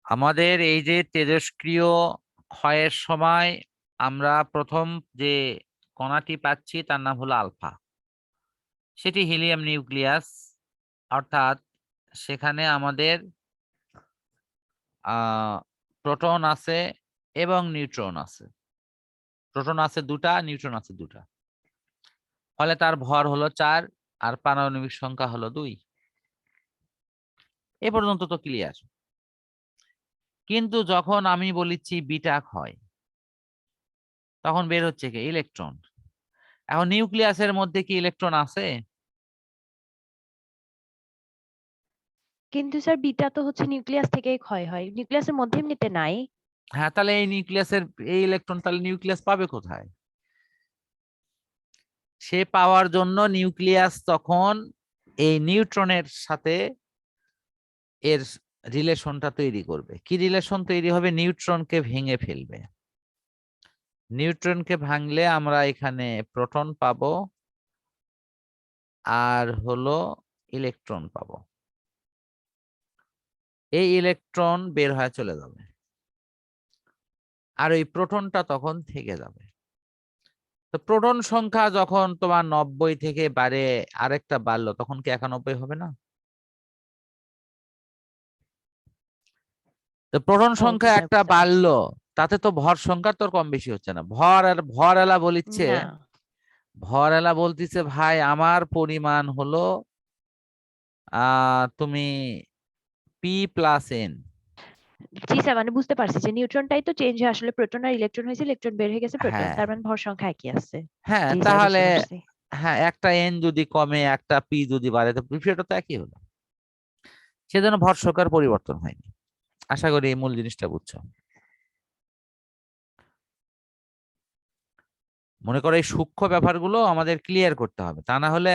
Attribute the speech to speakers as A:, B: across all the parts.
A: আমাদের এই যে তেজস্ক্রিয় ক্ষয়ের সময় আমরা প্রথম যে কণাটি পাচ্ছি তার নাম হলো আলফা। সেটি হিলিয়াম নিউক্লিয়াস, অর্থাৎ সেখানে আমাদের প্রোটন আছে এবং নিউট্রন আছে। প্রোটন আছে দুটা, নিউট্রন আছে দুটা, ফলে তার ভর হলো 4 আর পারমাণবিক সংখ্যা হলো 2। এ পর্যন্ত তো ক্লিয়ার। কিন্তু যখন আমি বলেছি বিটা ক্ষয়, তখন বের হচ্ছে কি ইলেকট্রন। এখন নিউক্লিয়াসের মধ্যে কি ইলেকট্রন আছে?
B: কিন্তু স্যার বিটা তো হচ্ছে নিউক্লিয়াস থেকেই ক্ষয় হয়, নিউক্লিয়াসের মধ্যে এমনিতে নাই।
A: হ্যাঁ, তাহলে এই নিউক্লিয়াসের এই ইলেকট্রন তাহলে নিউক্লিয়াস পাবে কোথায়? সে পাওয়ার জন্য নিউক্লিয়াস তখন এই নিউট্রনের সাথে এর রিলেশনটা তৈরি করবে। কি রিলেশন তৈরি হবে? নিউট্রনকে ভেঙে ফেলবে। নিউট্রনকে ভাঙলে আমরা এখানে প্রোটন পাবো আর হলো ইলেকট্রন পাবো। এই ইলেকট্রন বের হয়ে চলে যাবে আর ওই প্রোটনটা তখন থেকে যাবে। তো প্রোটন সংখ্যা যখন তোমার 90 থেকে বাড়ে আরেকটা বাড়লো, তখন কি 91 হবে না? তো প্রোটন
B: ওকে
A: সংখ্যা
B: স্যার,
A: একটা
B: বুঝতে পারছি।
A: বাড়লো, তাতে তো ভর সংখ্যা তোর কম বেশি হচ্ছে না। ভর এলা বলিচ্ছে,
B: না।
A: ভর এলা বলতেছে ভাই আমার পরিমাণ হলো তুমি পি প্লাস এন।
B: জি স্যার, মানে বুঝতে পারছি যে নিউট্রনটাই তো চেঞ্জ হয়ে আসলে প্রোটন আর ইলেকট্রন হয়েছে, ইলেকট্রন বের হয়ে গেছে প্রোটন,
A: হ্যাঁ
B: তার মানে ভর সংখ্যা একই আছে।
A: হ্যাঁ,
B: জি স্যার,
A: তাহলে
B: বুঝতে পারছি।
A: হ্যাঁ, একটা এন যদি কমে একটা পি যদি বাড়ে তো বিষয়টা তো একই হলো। সেজন্য ভর সংখ্যার পরিবর্তন হয়নি। আশা করি এই মূল জিনিসটা বুঝছো। মনে করো এই সূক্ষ্ম ব্যাপারগুলো আমাদের ক্লিয়ার করতে হবে, তা না হলে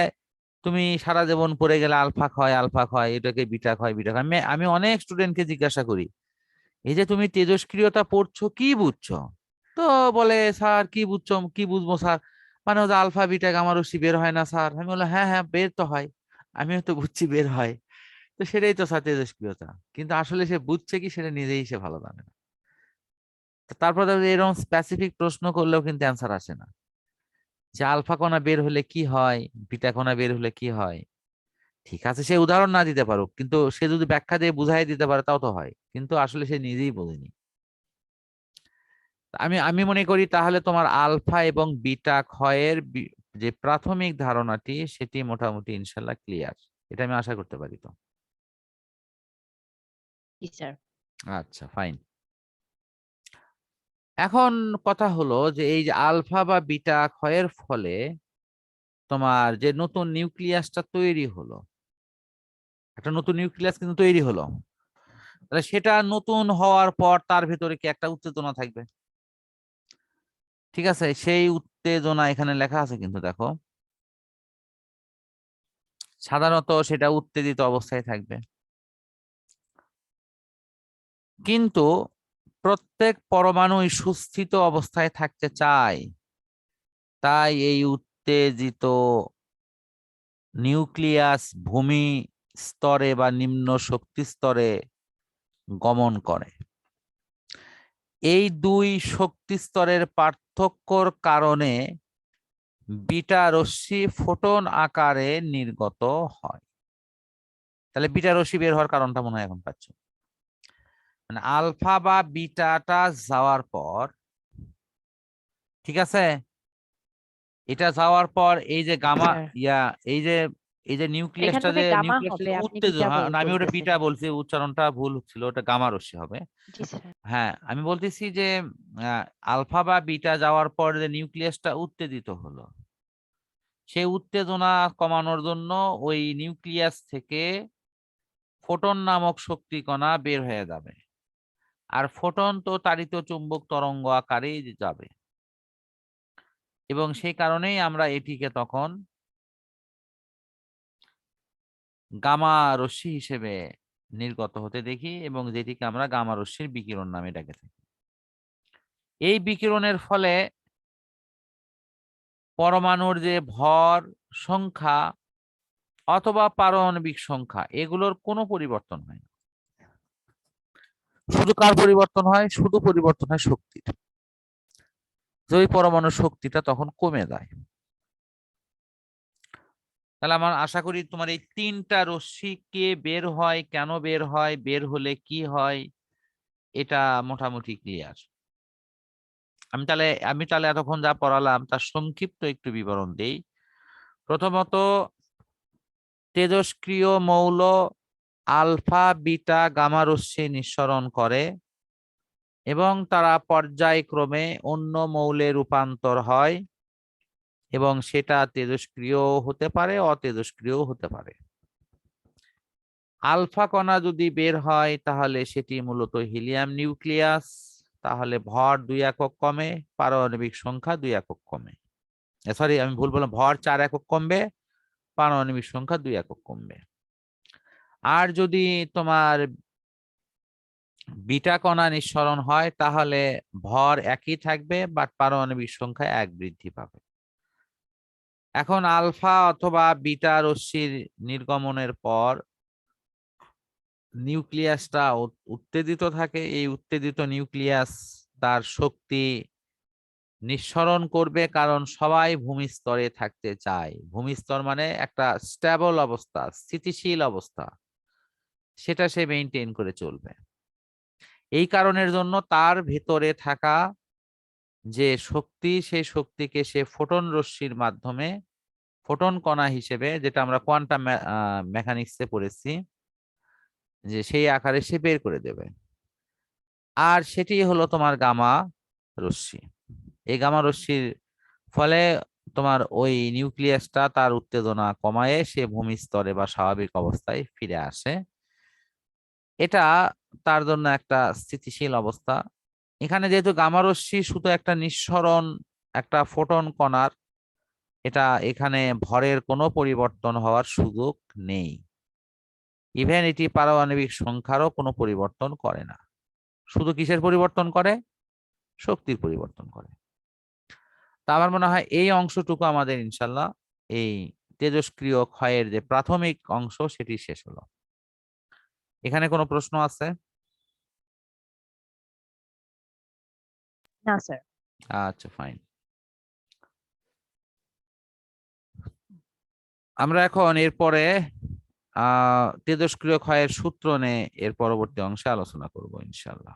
A: তুমি সারা জীবন পড়ে গেলে আলফা ক্ষয় আলফা ক্ষয়, এটাকে বিটা ক্ষয় বিটা ক্ষয়। আমি অনেক স্টুডেন্টকে জিজ্ঞাসা করি, এই যে তুমি তেজস্ক্রিয়তা পড়ছো কি বুঝছো? তো বলে স্যার কি বুঝছো, কি বুঝবো স্যার, মানে ওদের আলফা বিটা গামা রশ্মি বের হয় না স্যার। আমি বললাম হ্যাঁ হ্যাঁ বের তো হয়, আমিও তো বুঝছি বের হয়। তো সেটাই তো স্যার তেজস্ক্রিয়তা। কিন্তু আসলে সে বুঝছে কি সেটা নিজেই সে ভালো জানে না। তো তারপর এরকম স্পেসিফিক প্রশ্ন করলেও কিন্তু অ্যান্সার আসে না, যে আলফা কণা বের হলে কি হয়, বিটা কণা বের হলে কি হয়। ঠিক আছে, সে উদাহরণ না দিতে পারুক, কিন্তু সে যদি ব্যাখ্যা দিয়ে বুঝাই দিতে পারে তাও তো হয়, কিন্তু আসলে সে নিজেই বোঝেনি। আমি আমি মনে করি তাহলে তোমার আলফা এবং বিটা ক্ষয়ের যে প্রাথমিক ধারণাটি সেটি মোটামুটি ইনশাল্লাহ ক্লিয়ার। এটা আমি আশা করতে পারি তো।
B: জি স্যার।
A: আচ্ছা ফাইন। এখন কথা হলো যে এই যে আলফা বা বিটা ক্ষয়ের ফলে তোমার যে নতুন নিউক্লিয়াসটা তৈরি হলো, একটা নতুন নিউক্লিয়াস কিন্তু তৈরি হলো, তাহলে সেটা নতুন হওয়ার পর তার ভেতরে কি একটা উত্তেজনা থাকবে। ঠিক আছে, সেই উত্তেজনা এখানে লেখা আছে কিন্তু দেখো, সাধারণত সেটা উত্তেজিত অবস্থায় থাকবে। কিন্তু প্রত্যেক পরমাণুই সুস্থিত অবস্থায় থাকতে চায়, তাই এই উত্তেজিত নিউক্লিয়াস ভূমি স্তরে বা নিম্ন শক্তি স্তরে গমন করে। এই দুই শক্তি স্তরের পার্থক্যর কারণে বিটা রশ্মি ফোটন আকারে নির্গত হয়। তাহলে বিটা রশ্মি বের হওয়ার কারণটা মনে হয় এখন পাচ্ছ। মানে আলফা বা বিটাটা যাওয়ার পর, ঠিক আছে, এটা যাওয়ার পর এই যে
B: জি
A: গামা
B: স্যার,
A: ইয়া এই যে
B: এখান
A: নিউক্লিয়াসটা,
B: থেকে
A: যে
B: গামা
A: নিউক্লিয়াসটা
B: হবে,
A: যে
B: আপনি বিটা
A: উত্তেজনা, না, আমি ওটা
B: বলতেছেন।
A: বিটা বলছি, উচ্চারণটা ভুল হচ্ছিল, ওটা গামা রশ্মি হবে।
B: জি স্যার।
A: হ্যাঁ, আমি বলতেছি যে আলফা বা বিটা যাওয়ার পর যে নিউক্লিয়াসটা উত্তেজিত হলো, সেই উত্তেজনা কমানোর জন্য ওই নিউক্লিয়াস থেকে ফোটন নামক শক্তি কণা বের হয়ে যাবে। আর ফোটন তো তাড়িত চুম্বক তরঙ্গ আকারেই যাবে, এবং সেই কারণেই আমরা এটিকে তখন গামা রশ্মি হিসেবে নির্গত হতে দেখি, এবং যেটিকে আমরা গামা রশ্মির বিকিরণ নামে ডেকে থাকি। এই বিকিরণের ফলে পরমাণুর যে ভর সংখ্যা অথবা পারমাণবিক সংখ্যা, এগুলোর কোনো পরিবর্তন হয় না। শুধু কার পরিবর্তন হয়? শুধু পরিবর্তন হয় শক্তির। যে ওই পরমাণুর শক্তিটা তখন কমে যায়। তাহলে আমার আশা করি তোমার এই তিনটা রশ্মি কে বের হয়, কেন বের হয়, বের হলে কি হয়, এটা মোটামুটি ক্লিয়ার। আমি তাহলে এতক্ষণ যা পড়ালাম তার সংক্ষিপ্ত একটু বিবরণ দেই। প্রথমত, তেজস্ক্রিয় মৌল আলফা, বিটা, গামা রশ্মি নিঃসরণ করে এবং তারা পর্যায়ক্রমে অন্য মৌলে রূপান্তর হয় এবং সেটা তেজস্ক্রিয় হতে পারে, অতেজস্ক্রিয় হতে পারে। আলফা কণা যদি বের হয় তাহলে সেটি মূলত হিলিয়াম নিউক্লিয়াস, তাহলে ভর 2 একক কমে, পারমাণবিক সংখ্যা 2 একক কমে। সরি, আমি ভুল বললাম, ভর 4 একক কমবে, পারমাণবিক সংখ্যা 2 একক কমবে। আর যদি তোমার বিটা কণা নিঃসরণ হয় তাহলে ভর একই থাকবে, বাট পারমাণবিক সংখ্যা 1 বৃদ্ধি পাবে। এখন আলফা অথবা বিটা রশ্মির নির্গমনের পর নিউক্লিয়াসটা উত্তেজিত থাকে। এই উত্তেজিত নিউক্লিয়াস তার শক্তি নিঃসরণ করবে, কারণ সবাই ভূমিস্তরে থাকতে চায়। ভূমিস্তর মানে একটা স্টেবল অবস্থা, স্থিতিশীল অবস্থা, সেটা সে মেনটেন করে চলবে। এই কারণের জন্য তার ভেতরে থাকা যে শক্তি, সেই শক্তিকে সে ফোটন রশ্মির মাধ্যমে, ফোটন কণা হিসেবে, যেটা আমরা কোয়ান্টাম মেকানিক্সে পড়েছি, যে সেই আকারে সে বের করে দেবে। আর সেটি হলো তোমার গামা রশ্মি। এই গামা রশ্মির ফলে তোমার ওই নিউক্লিয়াসটা তার উত্তেজনা কমায় সে ভূমিস্তরে বা স্বাভাবিক অবস্থায় ফিরে আসে। এটা তার জন্য একটা স্থিতিশীল অবস্থা। এখানে যেহেতু গামা রশ্মি শুধু একটা নিঃসরণ, একটা ফোটন কণার, এটা এখানে ভরের কোনো পরিবর্তন হওয়ার সুযোগ নেই। ইভেন এটি পারমাণবিক সংখ্যারও কোনো পরিবর্তন করে না। শুধু কিসের পরিবর্তন করে? শক্তির পরিবর্তন করে। তা আমার মনে হয় এই অংশটুকু আমাদের ইনশাল্লাহ এই তেজস্ক্রিয় ক্ষয়ের যে প্রাথমিক অংশ সেটি শেষ হলো। এখানে কোনো প্রশ্ন আছে?
B: না স্যার।
A: আচ্ছা, ফাইন। আমরা এখন এরপরে তেজস্ক্রিয় ক্ষয়ের সূত্র নিয়ে এর পরবর্তী অংশে আলোচনা করব ইনশাল্লাহ।